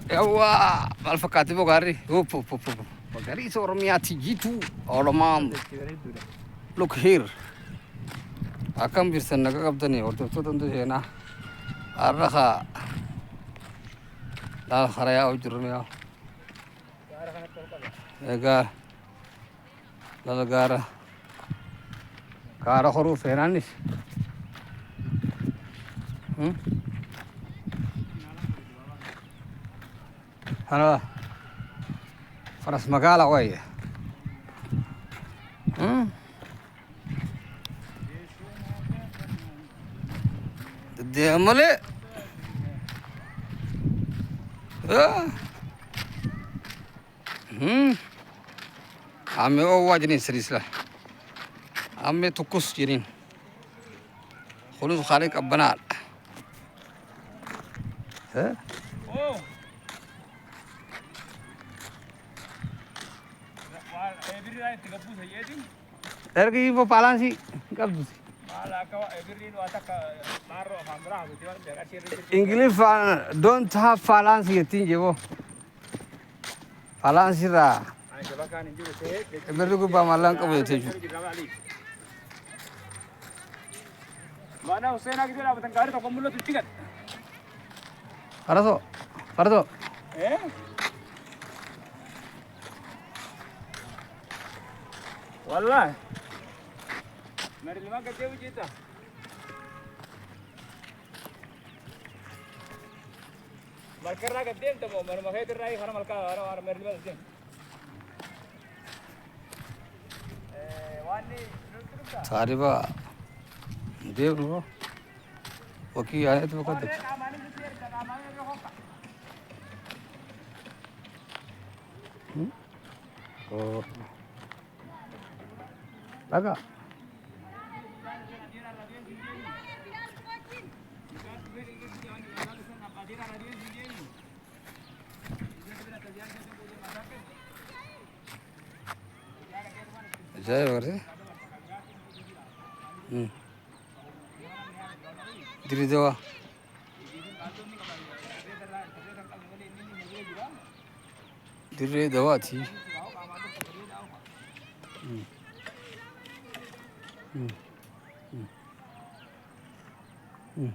Yawa mal fakati bogari. Hop hop hop hop. Bogari so oromiyati jitu oloman. Look here. Akam birsan naga kabdani orto to tantu jena. Arraha. La kharaya ujurmiya. Ega. La gara. Gara khuru fenanis. Halo. Faras magala waya. De male. Ame o wajni serisla. Ame tukus jirin. Khulus khalik abbanal. Oh. Every night tiga puluh saja ini. Ergi ibu palansi kabdu. Malah kau every night watak naruh hamrah gitu kan biar asyik. English don't have falansi yetin jebo. Falansi ra. Ayo coba kan ini juga sih. Eberu ku pamalang kabu yeteju. Mana Hussein lagi tu lah, betang kari toko mulut tu tiket. Paraso. Paraso. Wallah. Mari lima kerja uji tu. Malkar nak kerja tu mau, mari makai terai karena malkar orang mari lima kerja. Wani. Sariba. Devru. Oki आए तो कद ओ लगा जय वरे diri dewa diri dewa thi Hmm.